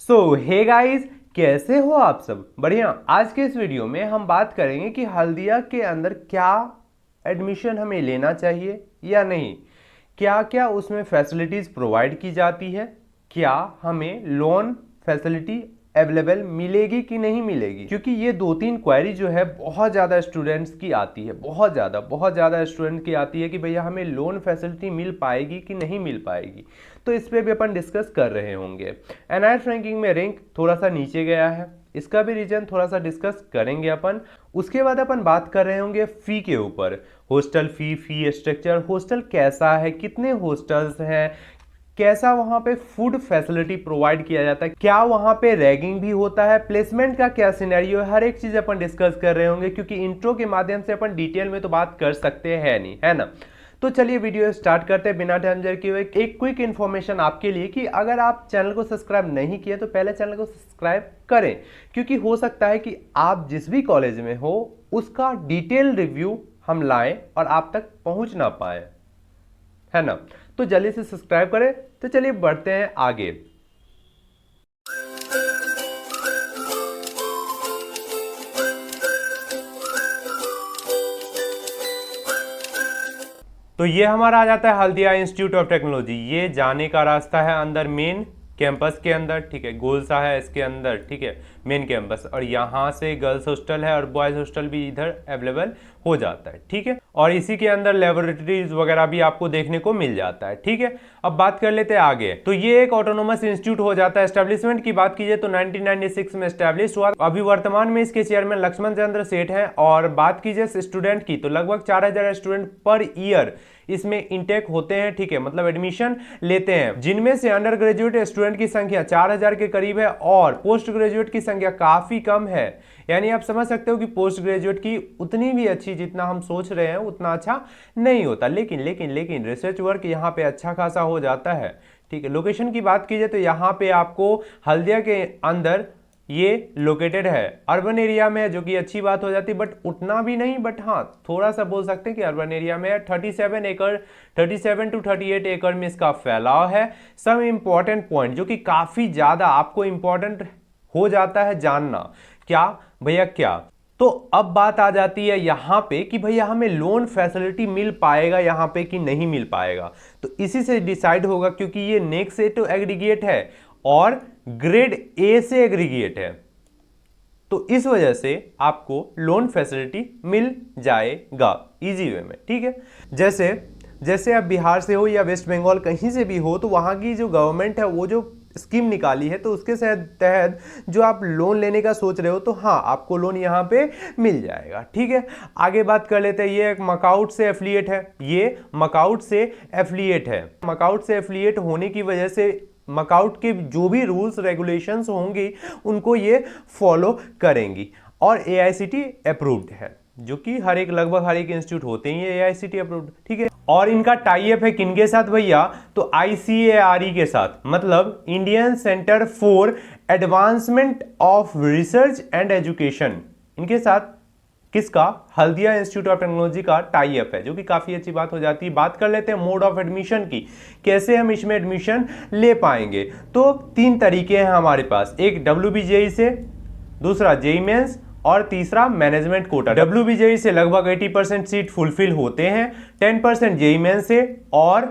Hey guys, कैसे हो आप सब? बढ़िया। आज के इस वीडियो में हम बात करेंगे कि हल्दिया के अंदर क्या एडमिशन हमें लेना चाहिए या नहीं, क्या क्या उसमें फैसिलिटीज़ प्रोवाइड की जाती है, क्या हमें लोन फैसिलिटी अवेलेबल मिलेगी कि नहीं मिलेगी। क्योंकि ये दो तीन क्वेरी जो है बहुत ज़्यादा स्टूडेंट्स की आती है, बहुत ज़्यादा स्टूडेंट की आती है कि भैया हमें लोन फैसिलिटी मिल पाएगी कि नहीं मिल पाएगी। तो इस पर भी अपन डिस्कस कर रहे होंगे। एनआईएस रैंकिंग में रैंक थोड़ा सा नीचे गया है, इसका भी रीजन थोड़ा सा डिस्कस करेंगे अपन। उसके बाद अपन बात कर रहे होंगे फी के ऊपर, हॉस्टल फी स्ट्रक्चर, हॉस्टल कैसा है, कितने हॉस्टल्स हैं, कैसा वहां पे फूड फैसिलिटी प्रोवाइड किया जाता है, क्या वहां पे रैगिंग भी होता है, प्लेसमेंट का क्या सिनेरियो है, हर एक चीज अपन डिस्कस कर रहे होंगे। क्योंकि इंट्रो के माध्यम से अपन डिटेल में तो बात कर सकते हैं नहीं, है ना। तो चलिए वीडियो स्टार्ट करते हैं बिना टाइम जर किए। एक क्विक इन्फॉर्मेशन आपके लिए कि अगर आप चैनल को सब्सक्राइब नहीं किए तो पहले चैनल को सब्सक्राइब करें, क्योंकि हो सकता है कि आप जिस भी कॉलेज में हो उसका डिटेल रिव्यू हम लाएं और आप तक पहुंच ना पाए, है ना। तो जल्दी से सब्सक्राइब करें। तो चलिए बढ़ते हैं आगे। तो ये हमारा आ जाता है हल्दिया इंस्टीट्यूट ऑफ टेक्नोलॉजी। ये जाने का रास्ता है अंदर मेन कैंपस के अंदर, ठीक है। गोल सा है इसके अंदर, ठीक है, मेन कैंपस। और यहाँ से गर्ल्स हॉस्टल है और बॉयज हॉस्टल भी इधर अवेलेबल हो जाता है, ठीक है। और इसी के अंदर लेबोरेटरीज वगैरह भी आपको देखने को मिल जाता है, ठीक है। अब बात कर लेते हैं आगे। तो ये एक ऑटोनोमस इंस्टीट्यूट हो जाता है। एस्टेब्लिशमेंट की बात कीजिए तो 1996 में एस्टेब्लिश हुआ। अभी वर्तमान में इसके चेयरमैन लक्ष्मण चंद्र सेठ हैं। और बात कीजिए स्टूडेंट की तो लगभग 4000 स्टूडेंट पर ईयर इसमें इंटेक होते हैं, ठीक है, मतलब एडमिशन लेते हैं, जिनमें से अंडर ग्रेजुएट स्टूडेंट की संख्या 4000 के करीब है और पोस्ट ग्रेजुएट की संख्या काफी कम है। यानी आप समझ सकते हो कि पोस्ट ग्रेजुएट की उतनी भी अच्छी जितना हम सोच रहे हैं उतना अच्छा नहीं होता। लेकिन रिसर्च वर्क यहाँ पे अच्छा खासा हो जाता है, ठीक है। लोकेशन की बात कीजिए तो यहाँ पे आपको हल्दिया के अंदर ये लोकेटेड है, अर्बन एरिया में है, जो कि अच्छी बात हो जाती है, बट उतना भी नहीं, बट हाँ थोड़ा सा बोल सकते हैं कि अर्बन एरिया में है। 37 टू 38 एकड़ में इसका फैलाव है। सब इंपॉर्टेंट पॉइंट जो कि काफी ज्यादा आपको इंपॉर्टेंट हो जाता है जानना, क्या भैया क्या। तो अब बात आ जाती है यहां पे कि भैया हमें लोन फैसिलिटी मिल पाएगा यहां पे कि नहीं मिल पाएगा। तो इसी से डिसाइड होगा, क्योंकि ये नेक्स्ट से तो एग्रीगेट है और ग्रेड ए से एग्रीगेट है, तो इस वजह से आपको लोन फैसिलिटी मिल जाएगा इजी वे में, ठीक है। जैसे जैसे आप बिहार से हो या वेस्ट बंगाल कहीं से भी हो, तो वहां की जो गवर्नमेंट है वो जो स्कीम निकाली है, तो उसके तहत जो आप लोन लेने का सोच रहे हो तो हाँ आपको लोन यहाँ पे मिल जाएगा, ठीक है। आगे बात कर लेते हैं। ये एक मकाउट से एफिलिएट है, ये मकाउट से एफिलिएट है। मकाउट से एफिलिएट होने की वजह से मकाउट के जो भी रूल्स रेगुलेशंस होंगी उनको ये फॉलो करेंगी। और एआईसीटी अप्रूव्ड है, जो कि लगभग हर एक इंस्टीट्यूट होते हैं ये एआईसीटी अप्रूव्ड, ठीक है। और इनका टाई अप है किनके साथ भैया? तो आईसीएआरई के साथ, मतलब Indian centre for advancement of research and education, इनके साथ किसका? हल्दिया इंस्टीट्यूट ऑफ टेक्नोलॉजी का टाई अप है, जो कि काफी अच्छी बात हो जाती है। बात कर लेते हैं मोड ऑफ एडमिशन की, कैसे हम इसमें एडमिशन ले पाएंगे। तो तीन तरीके हैं हमारे पास, एक WBJE से, दूसरा जेईई मेंस और तीसरा मैनेजमेंट कोटा। WBJE से लगभग 80% सीट फुलफिल होते हैं, 10% जेईई मेंस से और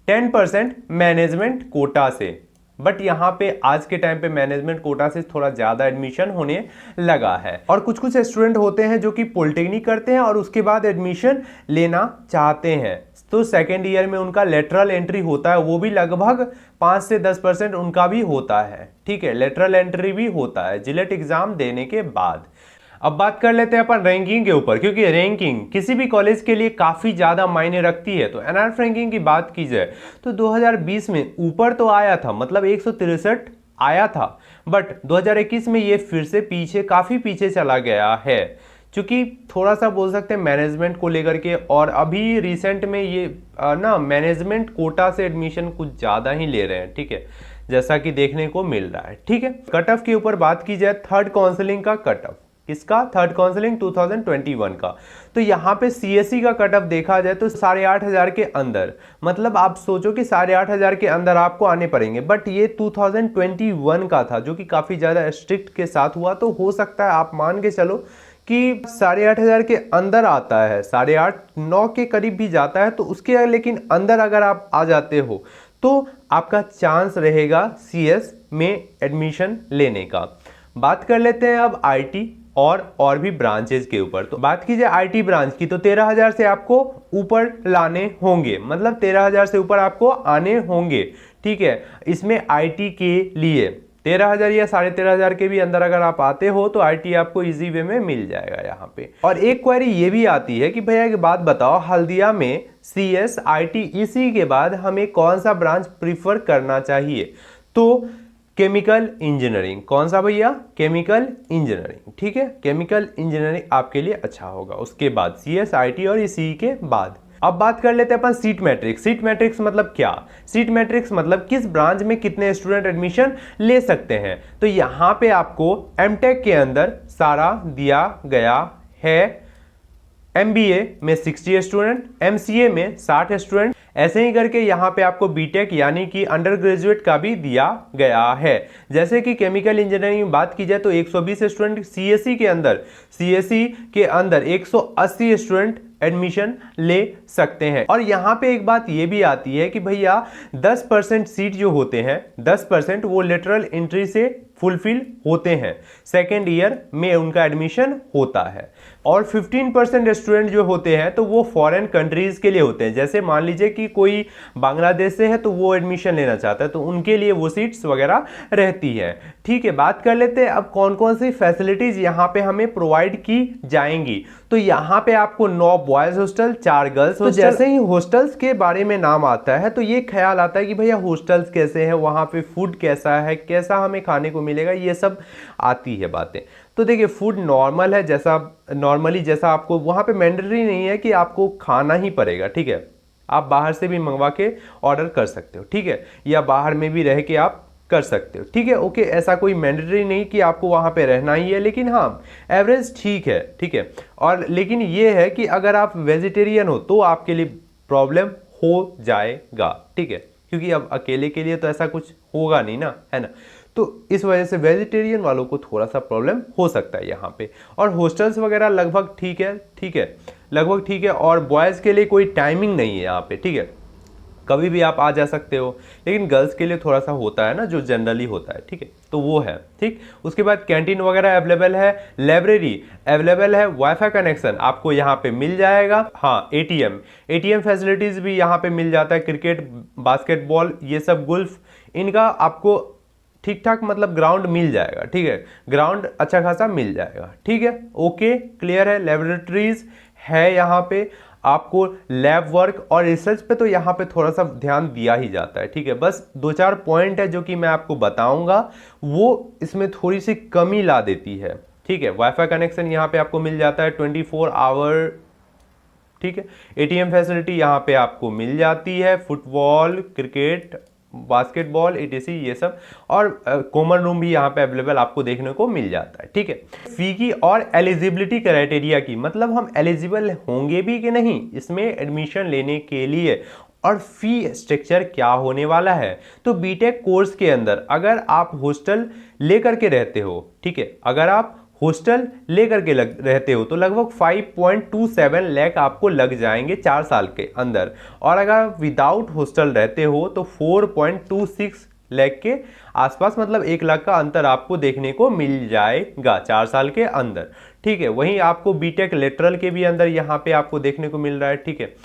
10% मैनेजमेंट कोटा से। बट यहाँ पे आज के टाइम पे मैनेजमेंट कोटा से थोड़ा ज्यादा एडमिशन होने लगा है। और कुछ स्टूडेंट होते हैं जो कि पॉलिटेक्निक करते हैं और उसके बाद एडमिशन लेना चाहते हैं, तो सेकेंड ईयर में उनका लेटरल एंट्री होता है, वो भी लगभग 5 से 10% उनका भी होता है, ठीक है। लेटरल एंट्री भी होता है जिलेट एग्जाम देने के बाद। अब बात कर लेते हैं अपन रैंकिंग के ऊपर, क्योंकि रैंकिंग किसी भी कॉलेज के लिए काफी ज्यादा मायने रखती है। तो एनआरएफ रैंकिंग की बात की जाए तो 2020 में ऊपर तो आया था, मतलब 163 आया था, बट 2021 में ये फिर से पीछे, काफी पीछे चला गया है, क्योंकि थोड़ा सा बोल सकते हैं मैनेजमेंट को लेकर के। और अभी रिसेंट में ये ना मैनेजमेंट कोटा से एडमिशन कुछ ज्यादा ही ले रहे हैं, ठीक है, जैसा कि देखने को मिल रहा है, ठीक है। कट ऑफ के ऊपर बात की जाए, थर्ड काउंसलिंग का कट ऑफ किसका? थर्ड काउंसलिंग 2021 का। तो यहाँ पे CSE का कट ऑफ देखा जाए तो 8,500 के अंदर, मतलब आप सोचो कि 8,500 के अंदर आपको आने पड़ेंगे। बट ये 2021 का था जो कि काफ़ी ज़्यादा स्ट्रिक्ट के साथ हुआ, तो हो सकता है आप मान के चलो कि 8,500 के अंदर आता है, 8,500-9 के करीब भी जाता है, तो उसके लेकिन अंदर अगर आप आ जाते हो तो आपका चांस रहेगा CS में एडमिशन लेने का। बात कर लेते हैं अब IT और भी ब्रांचेज के ऊपर। तो बात कीजिए IT ब्रांच की, तो 13,000 से आपको ऊपर लाने होंगे, मतलब 13,000 से ऊपर आपको आने होंगे, ठीक है। इसमें IT के लिए 13,000 या 13,500 के भी अंदर अगर आप आते हो तो IT आपको इजी वे में मिल जाएगा यहाँ पे। और एक क्वेरी ये भी आती है कि भैया एक बात बताओ, हल्दिया में CS IT EC के बाद हमें कौन सा ब्रांच प्रीफर करना चाहिए? तो केमिकल इंजीनियरिंग। कौन सा भैया? केमिकल इंजीनियरिंग, ठीक है। केमिकल इंजीनियरिंग आपके लिए अच्छा होगा। उसके बाद CS IT और ECE के बाद अब बात कर लेते हैं अपन सीट मैट्रिक्स। सीट मैट्रिक्स मतलब क्या? सीट मैट्रिक्स मतलब किस ब्रांच में कितने स्टूडेंट एडमिशन ले सकते हैं। तो यहाँ पे आपको MTech के अंदर सारा दिया गया है। MBA में 60 स्टूडेंट, MCA में 60 स्टूडेंट, ऐसे ही करके यहाँ पे आपको BTech यानी कि अंडर ग्रेजुएट का भी दिया गया है। जैसे कि केमिकल इंजीनियरिंग में बात की जाए तो 120 स्टूडेंट, CSE के अंदर 180 स्टूडेंट एडमिशन ले सकते हैं। और यहाँ पे एक बात ये भी आती है कि भैया 10% सीट जो होते हैं, 10% वो लेटरल एंट्री से फुलफिल होते हैं, सेकेंड ईयर में उनका एडमिशन होता है। और 15% स्टूडेंट जो होते हैं तो वो फॉरेन कंट्रीज के लिए होते हैं। जैसे मान लीजिए कि कोई बांग्लादेश से है तो वो एडमिशन लेना चाहता है, तो उनके लिए वो सीट्स वगैरह रहती है, ठीक है। बात कर लेते हैं अब कौन कौन सी फैसिलिटीज यहाँ पे हमें प्रोवाइड की जाएंगी। तो यहाँ पे आपको 9 बॉयज हॉस्टल, 4 गर्ल्स हॉस्टल। जैसे ही हॉस्टल्स के बारे में नाम आता है तो ये ख्याल आता है कि भैया हॉस्टल्स कैसे हैं, वहाँ पे फूड कैसा है, कैसा हमें खाने को मिलेगा, ये सब आती है बातें। तो देखिए फूड नॉर्मल है, जैसा आपको वहाँ पे मैंडेटरी नहीं है कि आपको खाना ही पड़ेगा, ठीक है। आप बाहर से भी मंगवा के ऑर्डर कर सकते हो, ठीक है, या बाहर में भी रह के आप कर सकते हो, ठीक है, ओके। ऐसा कोई मैंडेटरी नहीं कि आपको वहाँ पे रहना ही है, लेकिन हाँ एवरेज ठीक है, ठीक है। और लेकिन ये है कि अगर आप वेजिटेरियन हो तो आपके लिए प्रॉब्लम हो जाएगा, ठीक है, क्योंकि अब अकेले के लिए तो ऐसा कुछ होगा नहीं ना, है ना। तो इस वजह से वेजिटेरियन वालों को थोड़ा सा प्रॉब्लम हो सकता है यहाँ पे। और हॉस्टल्स वगैरह लगभग ठीक है, लगभग ठीक है। और बॉयज़ के लिए कोई टाइमिंग नहीं है यहाँ पे, ठीक है, कभी भी आप आ जा सकते हो। लेकिन गर्ल्स के लिए थोड़ा सा होता है ना, जो जनरली होता है, ठीक है, तो वो है, ठीक। उसके बाद कैंटीन वगैरह अवेलेबल है, लाइब्रेरी अवेलेबल है, वाईफाई कनेक्शन आपको यहाँ पे मिल जाएगा। हाँ, ATM फैसिलिटीज़ भी यहाँ पे मिल जाता है। क्रिकेट, बास्केटबॉल, ये सब गोल्फ, इनका आपको ठीक ठाक मतलब ग्राउंड मिल जाएगा, ठीक है, ग्राउंड अच्छा खासा मिल जाएगा, ठीक है, ओके, क्लियर है। लेबोरेटरीज है यहाँ पे, आपको लैब वर्क और रिसर्च पे तो यहाँ पे थोड़ा सा ध्यान दिया ही जाता है, ठीक है। बस 2-4 पॉइंट है जो कि मैं आपको बताऊंगा, वो इसमें थोड़ी सी कमी ला देती है, ठीक है। वाईफाई कनेक्शन यहाँ पे आपको मिल जाता है 24 आवर, ठीक है। ATM फैसिलिटी यहाँ पे आपको मिल जाती है, फुटबॉल, क्रिकेट, बास्केटबॉल, etc ये सब। और कॉमन रूम भी यहाँ पे अवेलेबल आपको देखने को मिल जाता है, ठीक है। फी की और एलिजिबिलिटी क्राइटेरिया की, मतलब हम एलिजिबल होंगे भी कि नहीं इसमें एडमिशन लेने के लिए, और फी स्ट्रक्चर क्या होने वाला है। तो बीटेक कोर्स के अंदर अगर आप हॉस्टल लेकर के रहते हो, ठीक है, अगर आप हॉस्टल लेकर के रहते हो तो लगभग 5.27 लाख आपको लग जाएंगे 4 साल के अंदर। और अगर विदाउट हॉस्टल रहते हो तो 4.26 लाख के आसपास, मतलब 1 लाख का अंतर आपको देखने को मिल जाएगा 4 साल के अंदर, ठीक है। वहीं आपको बीटेक लेटरल के भी अंदर यहाँ पे आपको देखने को मिल रहा है, ठीक है।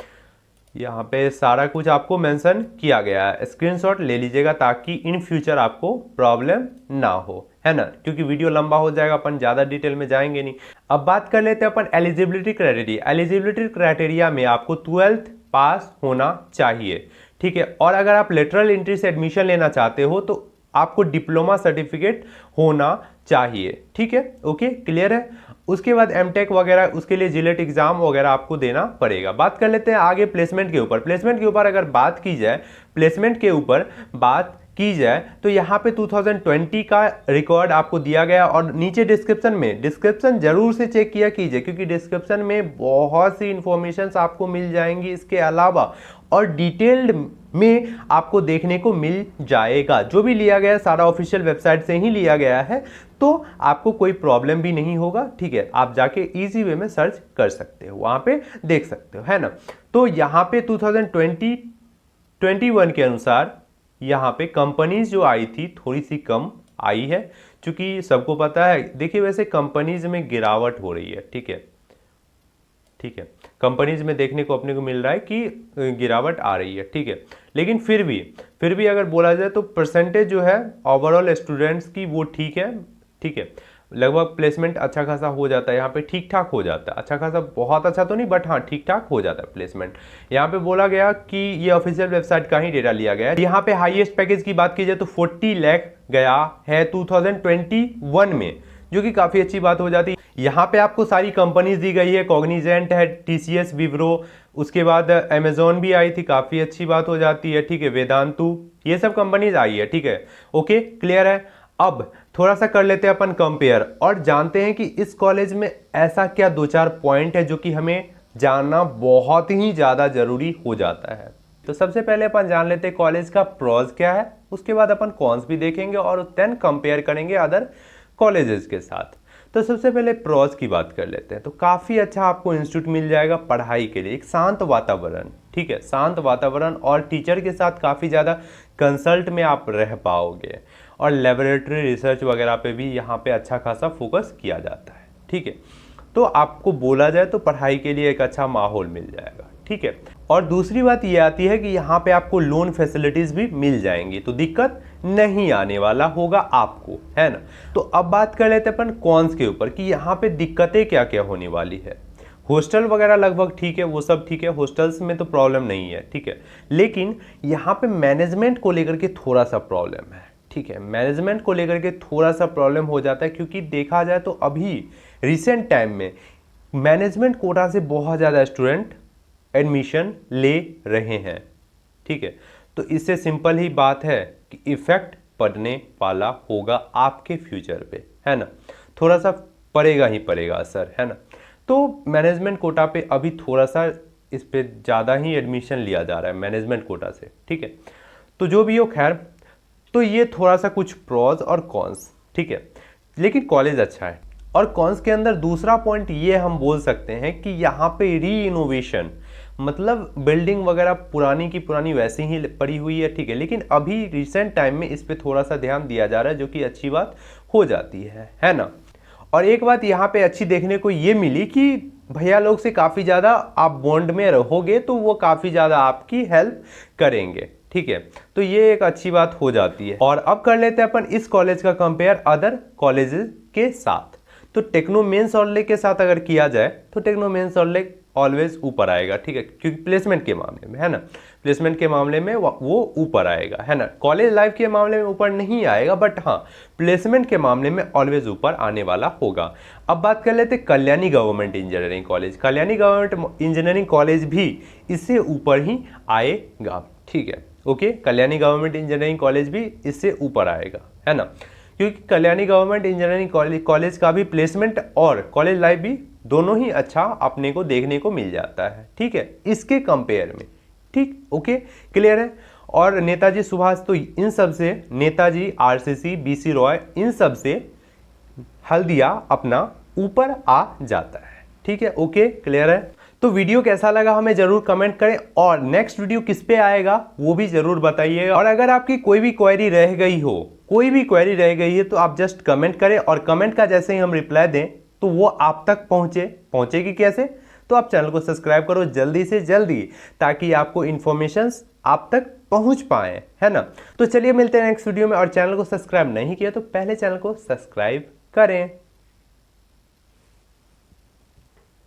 यहाँ पे सारा कुछ आपको मेंशन किया गया है, स्क्रीनशॉट ले लीजिएगा ताकि इन फ्यूचर आपको प्रॉब्लम ना हो, है ना, क्योंकि वीडियो लंबा हो जाएगा, अपन ज़्यादा डिटेल में जाएंगे नहीं। अब बात कर लेते हैं अपन एलिजिबिलिटी क्राइटेरिया। एलिजिबिलिटी क्राइटेरिया में आपको 12th पास होना चाहिए, ठीक है। और अगर आप लेटरल एंट्री से एडमिशन लेना चाहते हो तो आपको डिप्लोमा सर्टिफिकेट होना चाहिए, ठीक है, ओके, क्लियर है। उसके बाद MTech वगैरह, उसके लिए जिलेट एग्जाम वगैरह आपको देना पड़ेगा। बात कर लेते हैं आगे प्लेसमेंट के ऊपर। प्लेसमेंट के ऊपर अगर बात की जाए, प्लेसमेंट के ऊपर बात की जाए तो यहाँ पे 2020 का रिकॉर्ड आपको दिया गया और नीचे डिस्क्रिप्शन जरूर से चेक किया कीजिए, क्योंकि डिस्क्रिप्शन में बहुत सी इंफॉर्मेशंस आपको मिल जाएंगी इसके अलावा, और डिटेल्ड में आपको देखने को मिल जाएगा। जो भी लिया गया है सारा ऑफिशियल वेबसाइट से ही लिया गया है, तो आपको कोई प्रॉब्लम भी नहीं होगा, ठीक है। आप जाके इजी वे में सर्च कर सकते हो, वहां पे देख सकते हो, है ना। तो यहाँ पे 2021 के अनुसार यहाँ पे कंपनीज जो आई थी थोड़ी सी कम आई है, क्योंकि सबको पता है, देखिए वैसे कंपनीज में गिरावट हो रही है, ठीक है, ठीक है, कंपनीज में देखने को अपने को मिल रहा है कि गिरावट आ रही है, ठीक है। लेकिन फिर भी अगर बोला जाए तो परसेंटेज जो है ओवरऑल स्टूडेंट्स की वो ठीक है, ठीक है, लगभग प्लेसमेंट अच्छा खासा हो जाता है यहाँ पे, ठीक ठाक हो जाता है, अच्छा खासा, बहुत अच्छा तो नहीं बट हाँ ठीक ठाक हो जाता है प्लेसमेंट। यहाँ पे बोला गया कि ये ऑफिशियल वेबसाइट का ही डेटा लिया गया है। यहाँ पे हाईएस्ट पैकेज की बात की जाए तो 40 लाख गया है 2021 में, जो कि काफ़ी अच्छी बात हो जाती है। यहाँ पे आपको सारी कंपनीज दी गई है, कॉग्निजेंट है, TCS, विप्रो, उसके बाद अमेजोन भी आई थी, काफ़ी अच्छी बात हो जाती है, ठीक है, वेदांतु, ये सब कंपनीज आई है, ठीक है, ओके, क्लियर है। अब थोड़ा सा कर लेते हैं अपन कंपेयर और जानते हैं कि इस कॉलेज में ऐसा क्या 2-4 पॉइंट है जो कि हमें जानना बहुत ही ज़्यादा जरूरी हो जाता है। तो सबसे पहले अपन जान लेते हैं कॉलेज का प्रोज क्या है, उसके बाद अपन कॉन्स भी देखेंगे और देन कंपेयर करेंगे अदर कॉलेजेस के साथ। तो सबसे पहले प्रोज की बात कर लेते हैं। तो काफ़ी अच्छा आपको इंस्टीट्यूट मिल जाएगा पढ़ाई के लिए, एक शांत वातावरण, ठीक है, शांत वातावरण, और टीचर के साथ काफ़ी ज़्यादा कंसल्ट में आप रह पाओगे, और लेबोरेटरी रिसर्च वगैरह पे भी यहाँ पे अच्छा खासा फोकस किया जाता है, ठीक है। तो आपको बोला जाए तो पढ़ाई के लिए एक अच्छा माहौल मिल जाएगा, ठीक है। और दूसरी बात ये आती है कि यहाँ पे आपको लोन फैसिलिटीज भी मिल जाएंगी, तो दिक्कत नहीं आने वाला होगा आपको, है ना। तो अब बात कर लेते हैं अपन कॉन्स के ऊपर कि यहाँ पे दिक्कतें क्या क्या होने वाली है। हॉस्टल वगैरह लगभग ठीक है, वो सब ठीक है, हॉस्टल्स में तो प्रॉब्लम नहीं है, ठीक है। लेकिन यहाँ पे मैनेजमेंट को लेकर के थोड़ा सा प्रॉब्लम है, ठीक है, मैनेजमेंट को लेकर के थोड़ा सा प्रॉब्लम हो जाता है, क्योंकि देखा जाए तो अभी रिसेंट टाइम में मैनेजमेंट कोटा से बहुत ज़्यादा स्टूडेंट एडमिशन ले रहे हैं, ठीक है। तो इससे सिंपल ही बात है कि इफेक्ट पड़ने वाला होगा आपके फ्यूचर पे, है ना, थोड़ा सा पड़ेगा ही पड़ेगा असर, है ना। तो मैनेजमेंट कोटा पे अभी थोड़ा सा इस पे ज़्यादा ही एडमिशन लिया जा रहा है मैनेजमेंट कोटा से, ठीक है। तो जो भी हो खैर, तो ये थोड़ा सा कुछ प्रोज और कॉन्स, ठीक है, लेकिन कॉलेज अच्छा है। और कॉन्स के अंदर दूसरा पॉइंट ये हम बोल सकते हैं कि यहाँ पे री इनोवेशन, मतलब बिल्डिंग वगैरह पुरानी की पुरानी वैसी ही पड़ी हुई है, ठीक है, लेकिन अभी रिसेंट टाइम में इस पे थोड़ा सा ध्यान दिया जा रहा है, जो कि अच्छी बात हो जाती है ना। और एक बात यहाँ पे अच्छी देखने को ये मिली कि भैया लोग से काफ़ी ज़्यादा आप बॉन्ड में रहोगे तो वो काफ़ी ज़्यादा आपकी हेल्प करेंगे, ठीक है। तो ये एक अच्छी बात हो जाती है। और अब कर लेते हैं अपन इस कॉलेज का कंपेयर अदर कॉलेजेस के साथ। तो टेक्नो मेंस ऑर्ले के साथ अगर किया जाए तो टेक्नो मेंस ऑर्ले ऑलवेज ऊपर आएगा, ठीक है, क्योंकि प्लेसमेंट के मामले में, है ना, प्लेसमेंट के मामले में वो ऊपर आएगा, है ना। कॉलेज लाइफ के मामले में ऊपर नहीं आएगा, बट हाँ प्लेसमेंट के मामले में ऑलवेज ऊपर आने वाला होगा। अब बात कर लेते Kalyani government engineering college. Kalyani government engineering college भी इससे ऊपर ही आएगा, ठीक है, okay. Kalyani government engineering college भी इससे ऊपर आएगा, है ना, क्योंकि कल्याणी गवर्नमेंट इंजीनियरिंग कॉलेज का भी प्लेसमेंट और कॉलेज लाइफ भी दोनों ही अच्छा अपने को देखने को मिल जाता है, ठीक है, इसके कंपेयर में, ठीक, ओके, क्लियर है। और नेताजी सुभाष, तो इन सब से नेताजी, RCC, BC रॉय, इन सब से हल्दिया अपना ऊपर आ जाता है, ठीक है, ओके, क्लियर है। तो वीडियो कैसा लगा हमें जरूर कमेंट करें, और नेक्स्ट वीडियो किस पे आएगा वो भी जरूर बताइएगा। और अगर आपकी कोई भी क्वेरी रह गई हो, कोई भी क्वेरी रह गई है, तो आप जस्ट कमेंट करें, और कमेंट का जैसे ही हम रिप्लाई दें तो वो आप तक पहुंचेगी कैसे, तो आप चैनल को सब्सक्राइब करो जल्दी से जल्दी, ताकि आपको इन्फॉर्मेशंस आप तक पहुंच पाए, है ना। तो चलिए मिलते हैं नेक्स्ट वीडियो में, और चैनल को सब्सक्राइब नहीं किया तो पहले चैनल को सब्सक्राइब करें।